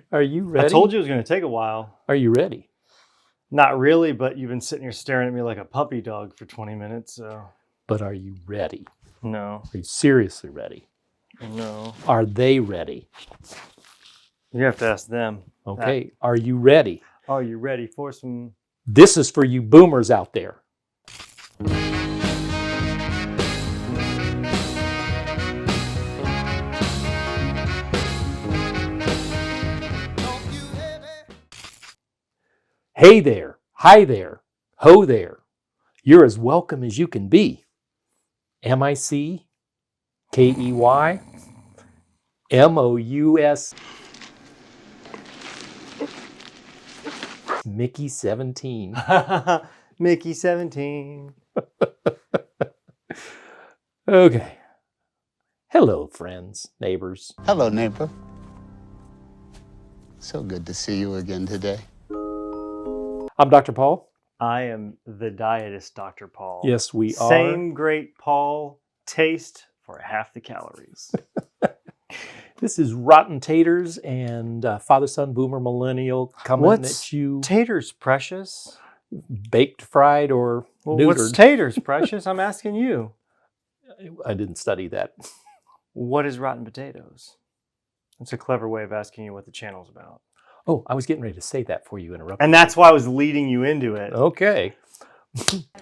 Are you ready? I told you it was going to take a while. Are you ready? Not really, but you've been sitting here staring at me like a puppy dog for 20 minutes, so... But are you ready? No. Are you seriously ready? No. Are they ready? You have to ask them. Okay. Are you ready? Are you ready for some... This is for you boomers out there. Hey there, hi there, ho there. You're as welcome as you can be. M-I-C-K-E-Y M-O-U-S Mickey 17. Mickey 17. Okay. Hello, friends, neighbors. Hello, neighbor. So good to see you again today. I'm Dr. Paul. I am the dietist, Dr. Paul. Yes, we are. Same great Paul taste for half the calories. This is Rotten Taters and Father, Son, Boomer, Millennial coming at you. Taters, Precious? Baked, fried, or neutered. What's taters, Precious? I'm asking you. I didn't study that. What is rotten potatoes? That's a clever way of asking you what the channel's about. Oh, I was getting ready to say that before you interrupted. And that's why I was leading you into it. Okay.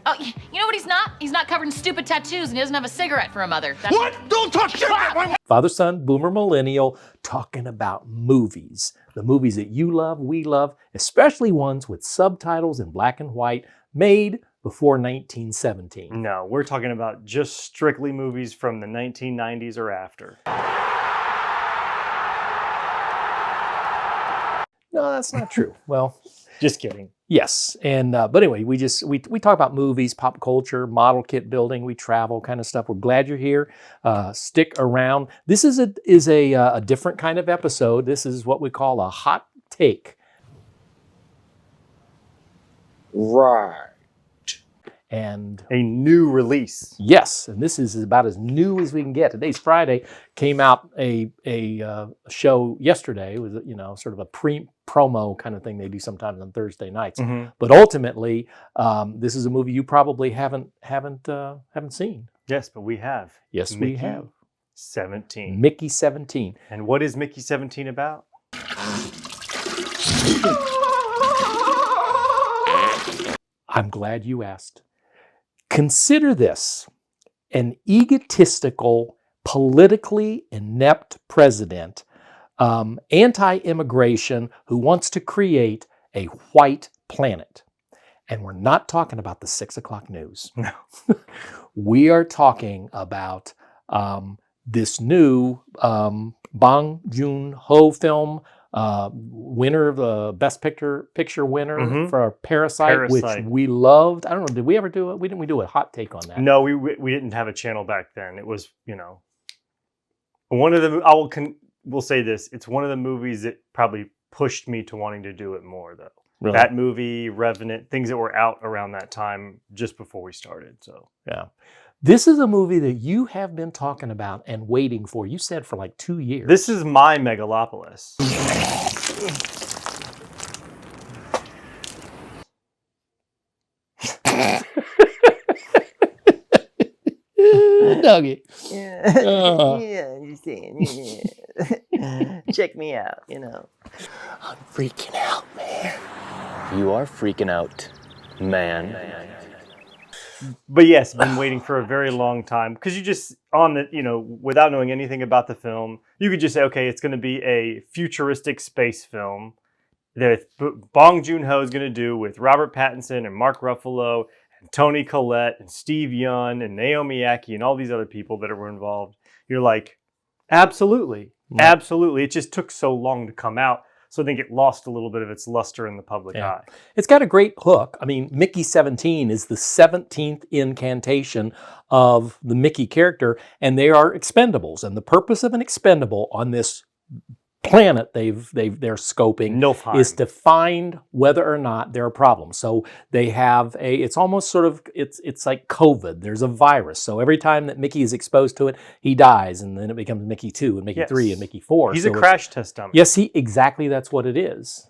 Oh, you know what he's not? He's not covered in stupid tattoos and he doesn't have a cigarette for a mother. What? Don't touch cigarette! Father, Son, Boomer, Millennial, talking about movies. The movies that you love, we love, especially ones with subtitles in black and white made before 1917. No, we're talking about just strictly movies from the 1990s or after. No, that's not true. Well, just kidding. Yes, and but anyway, we talk about movies, pop culture, model kit building, we travel kind of stuff. We're glad you're here. Stick around. This is a different kind of episode. This is what we call a hot take. Right. And a new release. Yes, and this is about as new as we can get. Today's Friday. Came out a show yesterday. It was sort of a promo kind of thing they do sometimes on Thursday nights. Mm-hmm. But ultimately, this is a movie you probably haven't seen. Yes, but we have. Yes, Mickey we have. 17. Mickey 17. And what is Mickey 17 about? I'm glad you asked. Consider this: an egotistical, politically inept president, anti-immigration, who wants to create a white planet. And we're not talking about the 6 o'clock news. No. We are talking about this new Bong Joon-ho film, winner of the Best Picture winner for Parasite, which we loved. I don't know, did we ever do it? Didn't we do a hot take on that? No, we didn't have a channel back then. It was, one of the, we'll say this, it's one of the movies that probably pushed me to wanting to do it more, though. Really? That movie, Revenant, things that were out around that time just before we started. So yeah. This is a movie that you have been talking about and waiting for. You said for like 2 years. This is my megalopolis. Doggy. Yeah, yeah, I understand. Yeah. Check me out, I'm freaking out, man. You are freaking out, man. But yes, been waiting for a very long time because you just without knowing anything about the film, you could just say, okay, it's going to be a futuristic space film that Bong Joon-ho is going to do with Robert Pattinson and Mark Ruffalo and Toni Collette and Steve Yeun and Naomi Ackie and all these other people that were involved. You're like, absolutely, absolutely. It just took so long to come out. So I think it lost a little bit of its luster in the public eye. It's got a great hook. I mean, Mickey 17 is the 17th incantation of the Mickey character, and they are expendables. And the purpose of an expendable on this planet they're scoping Nilfheim. is to find whether or not there are problems. So they have it's almost sort of it's like COVID. There's a virus. So every time that Mickey is exposed to it, he dies, and then it becomes Mickey 2 and Mickey 3 and Mickey 4. He's so a crash test dummy. Yes, exactly that's what it is.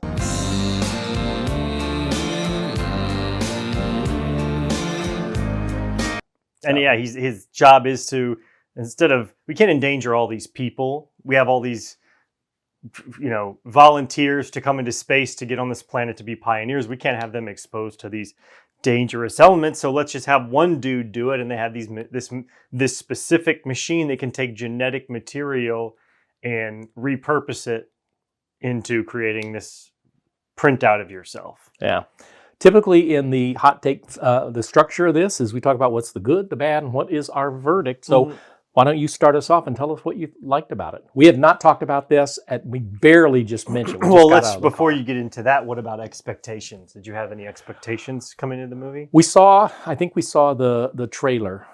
And yeah, his job is to, instead of, we can't endanger all these people. We have all these, volunteers to come into space to get on this planet to be pioneers. We can't have them exposed to these dangerous elements. So let's just have one dude do it. And they have this specific machine that can take genetic material and repurpose it into creating this printout of yourself. Yeah. Typically in the hot take, the structure of this is we talk about what's the good, the bad, and what is our verdict. So why don't you start us off and tell us what you liked about it? We have not talked about this. We barely just mentioned. Before you get into that, what about expectations? Did you have any expectations coming into the movie? I think we saw the trailer.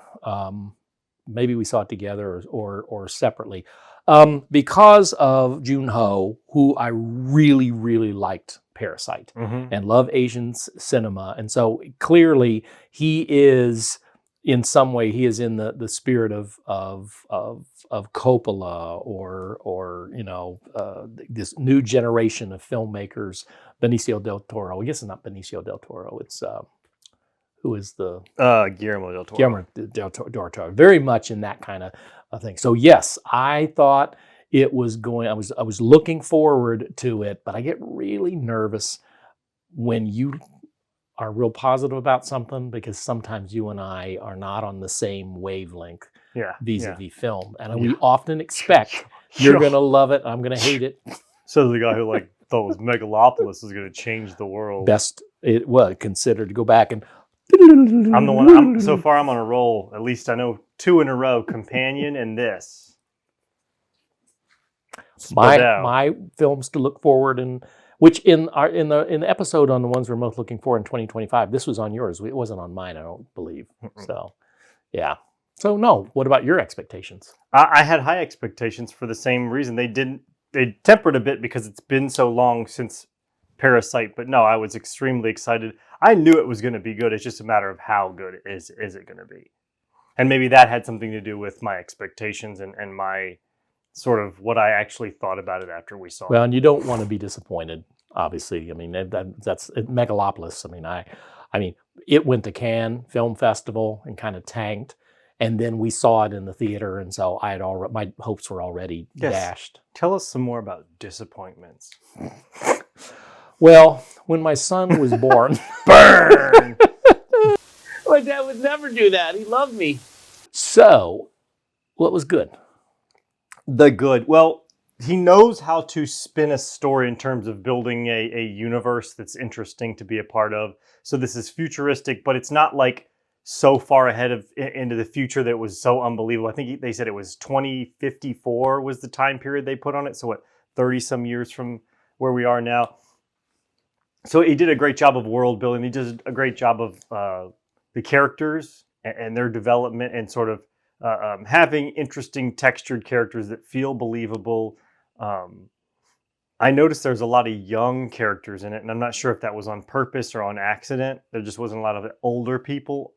Maybe we saw it together or separately. Because of Jun-Ho, who I really, really liked Parasite and love Asian cinema. And so clearly he is, in some way, he is in the spirit of Coppola or this new generation of filmmakers, Benicio del Toro. I guess it's not Benicio del Toro. It's who is the Guillermo del Toro. Guillermo del Toro. Very much in that kind of thing. So yes, I thought it was going. I was looking forward to it, but I get really nervous when you are real positive about something, because sometimes you and I are not on the same wavelength vis-a-vis film. And we often expect you're going to love it, I'm going to hate it. So the guy who thought Megalopolis was going to change the world. Considered to go back and... I'm the one, so far I'm on a roll. At least I know 2 in a row, Companion and this. My films to look forward, and which in the episode on the ones we're most looking for in 2025, this was on yours. It wasn't on mine, I don't believe. So, yeah. So no, what about your expectations? I had high expectations for the same reason. They tempered a bit because it's been so long since Parasite, but no, I was extremely excited. I knew it was going to be good. It's just a matter of how good is it going to be. And maybe that had something to do with my expectations and my sort of what I actually thought about it after we saw it. Well, and you don't want to be disappointed, obviously. I mean, that's Megalopolis. I mean, it went to Cannes Film Festival and kind of tanked, and then we saw it in the theater, and so my hopes were already dashed. Tell us some more about disappointments. Well, when my son was born, Burn! My dad would never do that. He loved me. So, what was good? The good. Well, he knows how to spin a story in terms of building a universe that's interesting to be a part of. So this is futuristic, but it's not so far ahead into the future that it was so unbelievable. I think they said it was 2054 was the time period they put on it. So what, 30 some years from where we are now. So he did a great job of world building. He did a great job of the characters and their development, and sort of having interesting textured characters that feel believable. I noticed there's a lot of young characters in it, and I'm not sure if that was on purpose or on accident. There just wasn't a lot of older people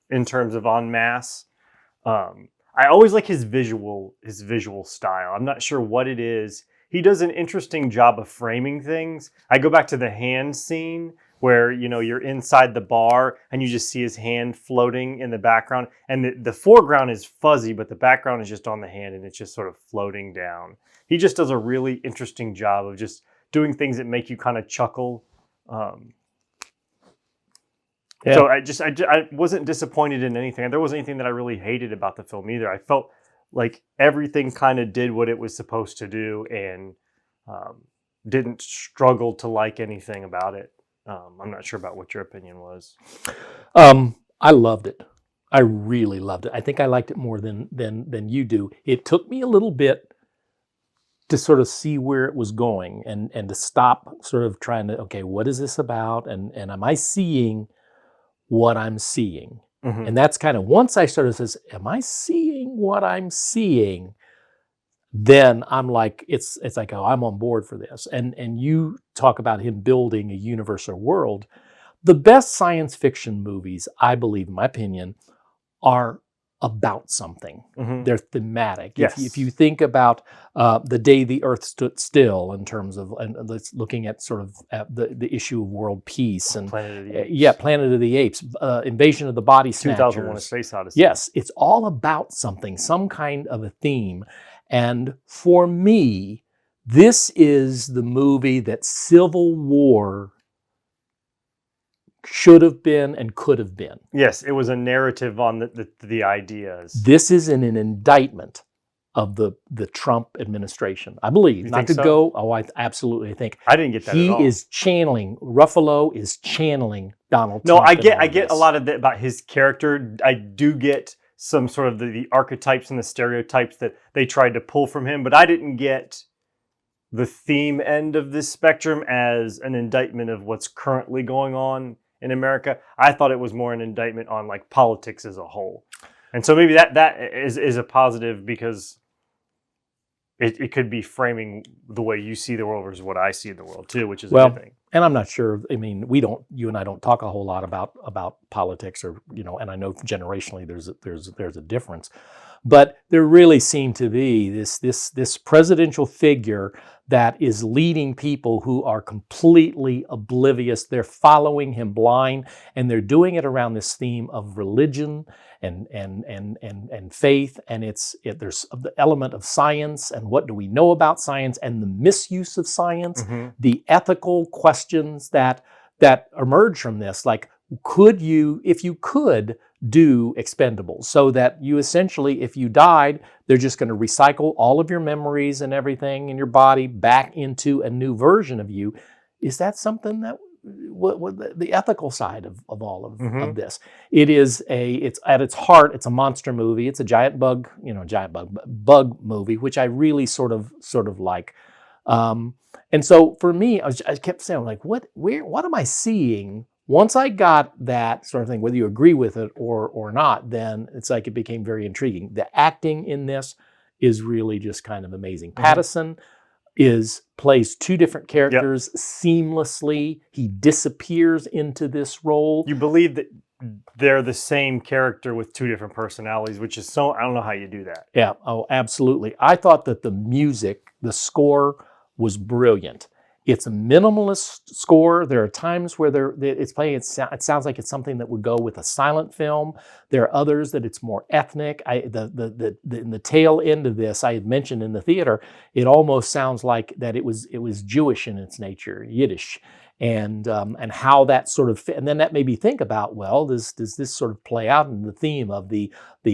in terms of en masse. I always like his visual style. I'm not sure what it is. He does an interesting job of framing things. I go back to the hand scene where, you're inside the bar and you just see his hand floating in the background. And the foreground is fuzzy, but the background is just on the hand and it's just sort of floating down. He just does a really interesting job of just doing things that make you kind of chuckle. So I wasn't disappointed in anything. There wasn't anything that I really hated about the film either. I felt like everything kind of did what it was supposed to do, and didn't struggle to like anything about it. I'm not sure about what your opinion was. I loved it. I really loved it. I think I liked it more than you do. It took me a little bit to sort of see where it was going, and to stop sort of trying to, okay, what is this about? And am I seeing what I'm seeing? And that's kind of, once I started says, am I seeing what I'm seeing? then I'm like, it's like, oh, I'm on board for this. And you talk about him building a universal world. The best science fiction movies, I believe, in my opinion, are about something. Mhm. They're thematic. Yes. If you think about The Day the Earth Stood Still, in terms of, and let's looking at sort of the issue of world peace, and Planet of the Apes. yeah, Planet of the Apes, Invasion of the Body 2001: A Snatchers. Space Odyssey. Yes, it's all about something, some kind of a theme. And for me, this is the movie that Civil War should have been and could have been. Yes, it was a narrative on the ideas. This is an indictment of the Trump administration, I believe. You Not think to so? go, oh, I absolutely think. I didn't get that He at all. is channeling, Ruffalo is channeling Donald No, Trump. I in get all a this. lot of that about his character. I do get some sort of the archetypes and the stereotypes that they tried to pull from him, but I didn't get the theme end of this spectrum as an indictment of what's currently going on in America. I thought it was more an indictment on like politics as a whole. And so maybe that is a positive, because it could be framing the way you see the world versus what I see in the world too, which is a Well, good thing. and I'm not sure. I mean, you and I don't talk a whole lot about politics, or and I know generationally there's a difference, but there really seemed to be this presidential figure that is leading people who are completely oblivious. They're following him blind, and they're doing it around this theme of religion and faith, and there's the element of science, and what do we know about science, and the misuse of science, the ethical questions that emerge from this. Like, if you could do expendables, so that you essentially, if you died, they're just going to recycle all of your memories and everything in your body back into a new version of you. Is that something that what the ethical side of all of this? It's at its heart, it's a monster movie. It's a giant bug movie, which I really sort of like. And so for me, I kept saying, like, what am I seeing? Once I got that sort of thing, whether you agree with it or not, then it's like it became very intriguing. The acting in this is really just kind of amazing. Pattinson plays two different characters seamlessly. He disappears into this role. You believe that they're the same character with two different personalities, which is so, I don't know how you do that. Yeah, oh, absolutely. I thought that the music, the score was brilliant. It's a minimalist score. There are times where it's playing. It sounds like it's something that would go with a silent film. There are others that it's more ethnic. In the tail end of this, I had mentioned in the theater, it almost sounds like that it was Jewish in its nature, Yiddish, and how that sort of fit. And then that made me think about, well, does this sort of play out in the theme of the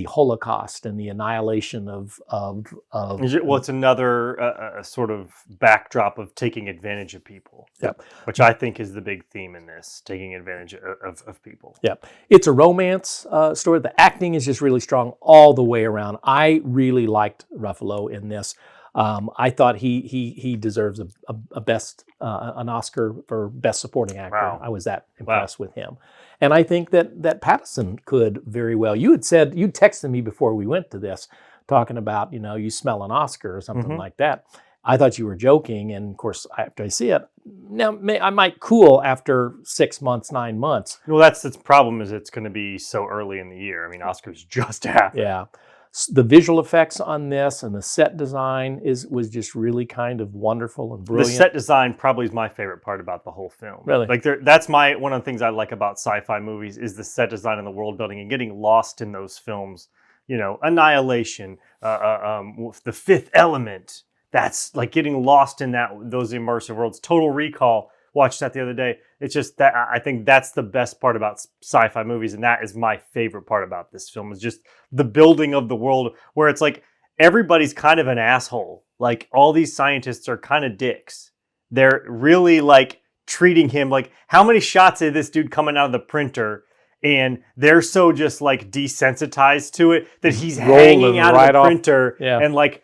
Holocaust and the annihilation of Well, it's another a sort of backdrop of taking advantage of people. Yep. Which I think is the big theme in this, taking advantage of people. Yeah, it's a romance story. The acting is just really strong all the way around. I really liked Ruffalo in this. I thought he deserves an Oscar for Best Supporting Actor. Wow. I was that impressed with him, and I think that Pattinson could very well. You texted me before we went to this, talking about you smell an Oscar or something like that. I thought you were joking, and of course, after I see it, now I might cool after 6 months, 9 months. Well, that's the problem, is it's going to be so early in the year. I mean, Oscars just happened. Yeah. The visual effects on this and the set design was just really kind of wonderful and brilliant. The set design probably is my favorite part about the whole film. Really? Like that's one of the things I like about sci-fi movies is the set design and the world building, and getting lost in those films. Annihilation, The Fifth Element. That's like getting lost in those immersive worlds. Total Recall. Watched that the other day. It's just that I think that's the best part about sci-fi movies, and that is my favorite part about this film, is just the building of the world, where it's like everybody's kind of an asshole. Like, all these scientists are kind of dicks. They're really like treating him like, how many shots of this dude coming out of the printer, and they're so just like desensitized to it that he's hanging out of the printer and like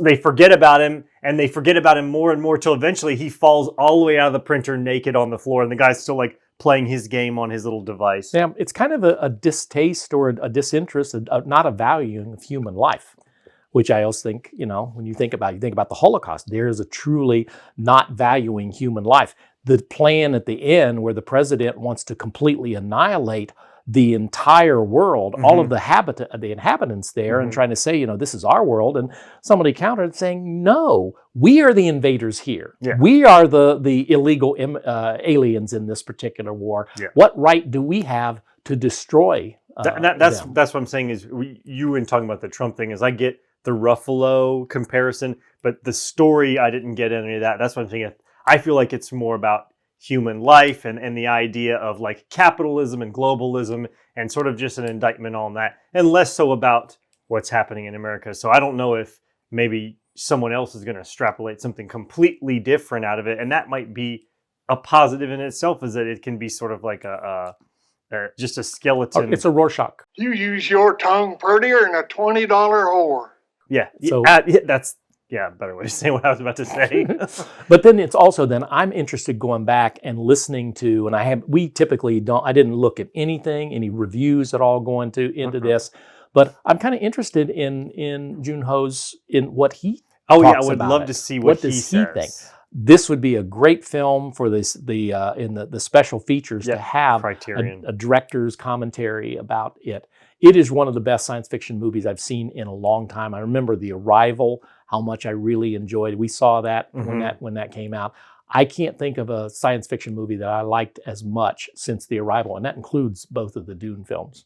they forget about him, and they forget about him more and more till eventually he falls all the way out of the printer naked on the floor, and the guy's still like playing his game on his little device. Yeah, it's kind of a distaste or a disinterest, not a valuing of human life, which I also think, when you think about the Holocaust, there is a truly not valuing human life. The plan at the end where the president wants to completely annihilate the entire world, all of the inhabitants there, and trying to say, this is our world, and somebody countered saying, no, we are the invaders here. Yeah. We are the illegal aliens in this particular war. Yeah. What right do we have to destroy that's them? what I'm saying is you and talking about the Trump thing is I get the Ruffalo comparison, but the story I didn't get any of that. That's what I'm saying. I feel like it's more about human life and the idea of like capitalism and globalism and sort of just an indictment on that, and less so about what's happening in America. So I don't know if maybe someone else is going to extrapolate something completely different out of it, and that might be a positive in itself, is that it can be sort of like just a skeleton. It's a Rorschach. You use your tongue prettier than a $20 whore. Yeah. So- That's a better way to say what I was about to say. But then it's also I'm interested going back and listening to, and we typically I didn't look at any reviews at all going into this, but I'm kind of interested in Joon-ho's, in what he Oh yeah, I talks would about love it. to see what he does says. he think? This would be a great film for this in the special features to have Criterion. a director's commentary about it. It is one of the best science fiction movies I've seen in a long time. I remember The Arrival, how much I really enjoyed. We saw that when that came out. I can't think of a science fiction movie that I liked as much since The Arrival, and that includes both of the Dune films.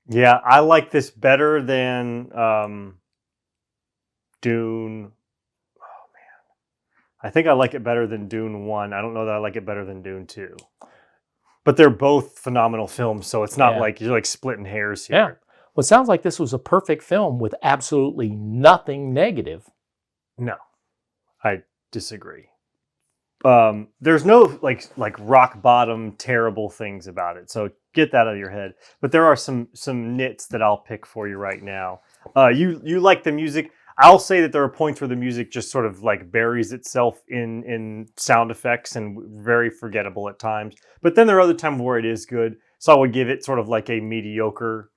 Yeah, I like this better than Dune. Oh man, I think I like it better than Dune 1. I don't know that I like it better than Dune 2. But they're both phenomenal films, so it's not like you're like splitting hairs here. Yeah. Well, it sounds like this was a perfect film with absolutely nothing negative. No, I disagree. There's no like rock bottom terrible things about it, so get that out of your head. But there are some nits that I'll pick for you right now. You like the music. I'll say that there are points where the music just sort of like buries itself in sound effects and very forgettable at times. But then there are other times where it is good. So I would give it sort of like a mediocre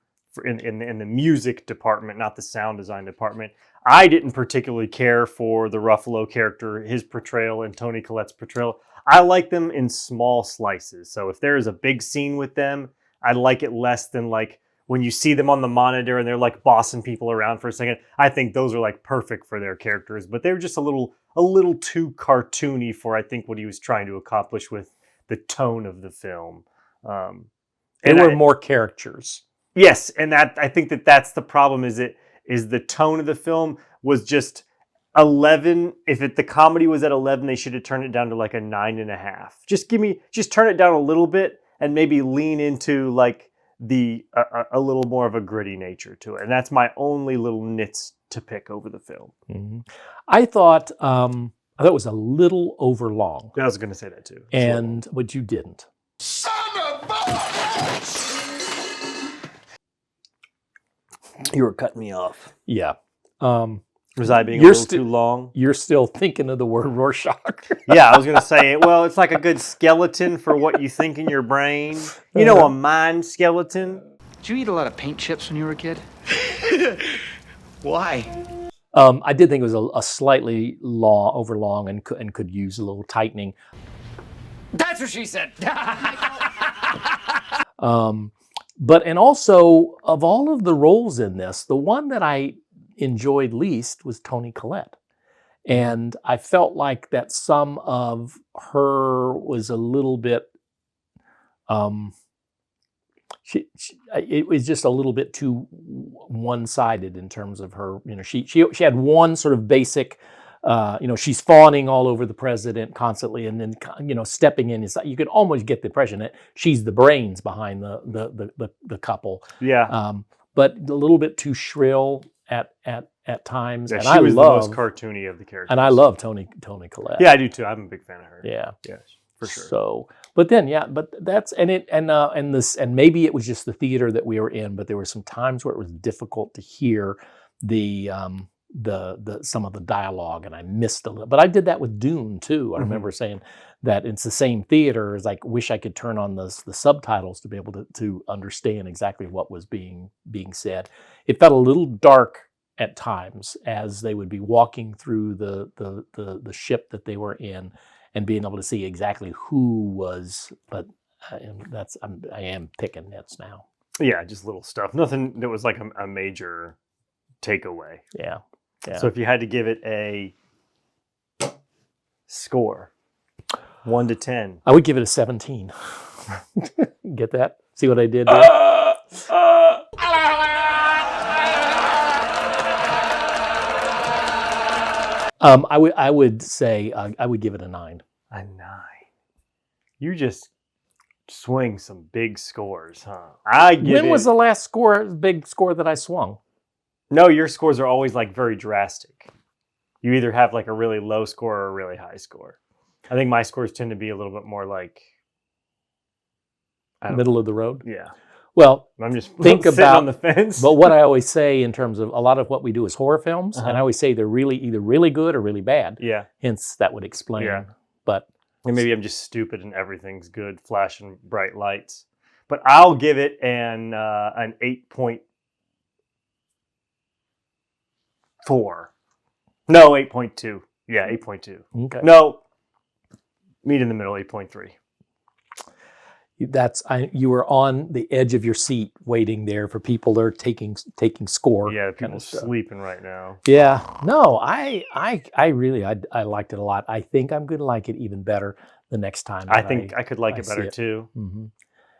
in the music department, not the sound design department. I didn't particularly care for the Ruffalo character, his portrayal, and Toni Collette's portrayal. I like them in small slices. So if there is a big scene with them, I like it less than like when you see them on the monitor and they're like bossing people around for a second. I think those are like perfect for their characters, but they were just a little too cartoony for I think what he was trying to accomplish with the tone of the film. There were more characters. Yes, and that I think that's the problem. Is the tone of the film was just 11. If the comedy was at 11, they should have turned it down to like a 9.5. Just turn it down a little bit and maybe lean into like a little more of a gritty nature to it. And that's my only little nits to pick over the film. Mm-hmm. I thought it was a little overlong. I was going to say that too. But you didn't. Son of a... You were cutting me off. Yeah. Was I being a You're little too long? You're still thinking of the word Rorschach. Yeah, I was going to say, well, it's like a good skeleton for what you think in your brain. You know, a mind skeleton. Did you eat a lot of paint chips when you were a kid? Why? I did think it was a slightly overlong and could use a little tightening. That's what she said. And also, of all of the roles in this, the one that I enjoyed least was Toni Collette. And I felt like that some of her was a little bit, it was just a little bit too one-sided in terms of her, she had one sort of basic, she's fawning all over the president constantly, and then, stepping in, you could almost get the impression that she's the brains behind the couple. Yeah. But a little bit too shrill at times. Yeah, and she was the most cartoony of the characters. And I love Toni Collette. Yeah, I do too. I'm a big fan of her. Yeah. Yes, for sure. So, but that's and maybe it was just the theater that we were in, but there were some times where it was difficult to hear the some of the dialogue, and I missed a little. But I did that with Dune too. I remember saying that it's the same theater. As like, wish I could turn on the subtitles to be able to understand exactly what was being said. It felt a little dark at times as they would be walking through the ship that they were in, and being able to see exactly who was. But I am picking nits now. Yeah, just little stuff. Nothing that was like a major takeaway. Yeah. So if you had to give it a score, 1 to 10, I would give it a 17. Get that? See what I did there? I would say I would give it a 9. a 9. You just swing some big scores, huh? When was the last big score that I swung? No, your scores are always like very drastic. You either have like a really low score or a really high score. I think my scores tend to be a little bit more like Middle of the road? Yeah. Well, I'm just think sitting about on the fence. But what I always say in terms of a lot of what we do is horror films, and I always say they're either really good or really bad. Yeah. Hence, that would explain. Yeah. But And maybe I'm just stupid and everything's good, flashing bright lights. But I'll give it an 8.4. No, 8.2. Yeah, 8.2. okay. No, meet in the middle, 8.3. You were on the edge of your seat, waiting there for people that are taking score. Yeah, kind people of stuff. sleeping right now. Yeah, no, I really liked it a lot. I think I'm going to like it even better the next time. I think I could like I it better see it. too. Mm-hmm.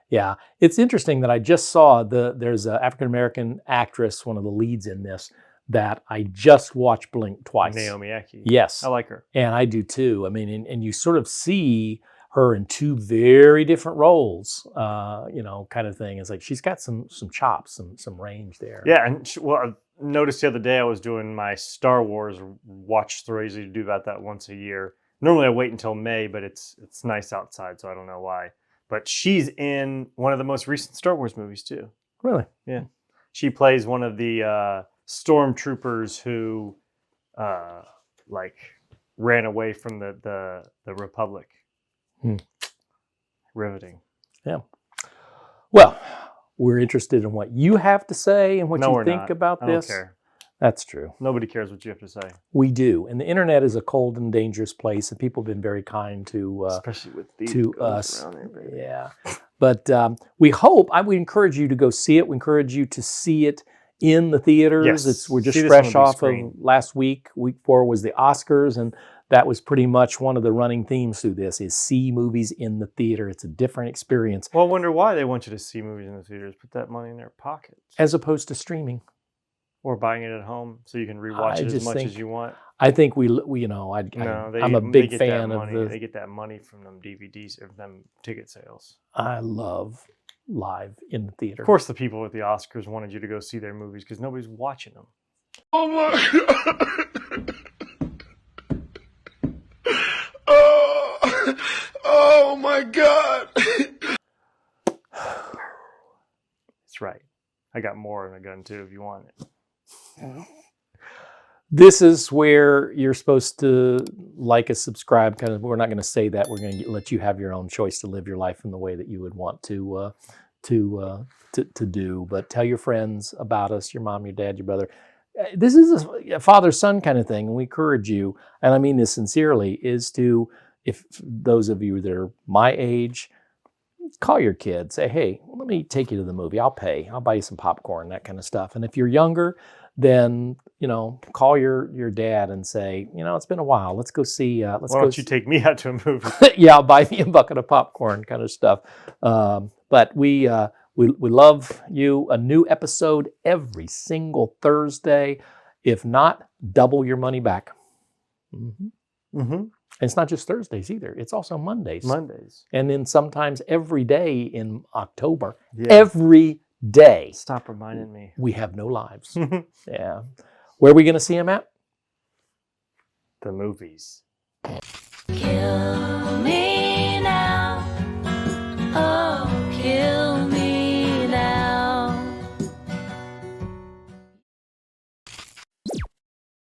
Yeah, it's interesting that I just saw there's an African American actress, one of the leads in this, that I just watched blink twice. Naomi Eki. Yes, I like her. and I do too. I mean, and you sort of see her in two very different roles, kind of thing. It's like she's got some chops, some range there. Yeah, and I noticed the other day I was doing my Star Wars watch through. I usually do about that once a year. Normally I wait until May, but it's nice outside, so I don't know why. But she's in one of the most recent Star Wars movies too. Really? Yeah. She plays one of the stormtroopers who ran away from the Republic. Riveting. Yeah. Well, we're interested in what you have to say and what No, you we're think not. about I this. don't care. That's true. Nobody cares what you have to say. We do. And the internet is a cold and dangerous place, and people have been very kind to Especially with these to ghosts us. around there, baby. Yeah. But we hope, we encourage you to go see it. We encourage you to see it in the theaters. Yes. We're just See this on the fresh big off screen. of last week. Week 4 was the Oscars, and that was pretty much one of the running themes through this is see movies in the theater. It's a different experience Well, I wonder why they want you to see movies in the theaters. Put that money in their pockets. as opposed to streaming. Or buying it at home so you can rewatch I it as just much think as you want. I think I'm a big get fan that of money. the. They get that money from them DVDs or them ticket sales. I love live in the theater. Of course, the people at the Oscars wanted you to go see their movies because nobody's watching them. Oh my God. Oh my God. That's right. I got more in a gun too if you want it. This is where you're supposed to like us, subscribe. Kind of, we're not going to say that. We're going to let you have your own choice to live your life in the way that you would want to do. But tell your friends about us, your mom, your dad, your brother. This is a father-son kind of thing, and we encourage you, and I mean this sincerely, is to, if those of you that are my age, call your kid, say, hey, let me take you to the movie. I'll pay. I'll buy you some popcorn, that kind of stuff. And if you're younger, then, call your dad and say, it's been a while. Let's go see. Why don't you take me out to a movie? Yeah, I'll buy me a bucket of popcorn kind of stuff. But we love you. A new episode every single Thursday. If not, double your money back. Mm-hmm. Mm-hmm. And it's not just Thursdays either. It's also Mondays. Mondays. And then sometimes every day in October. Yeah. Every day. Stop reminding me. We have no lives. Yeah. Where are we going to see him at? The movies. Kill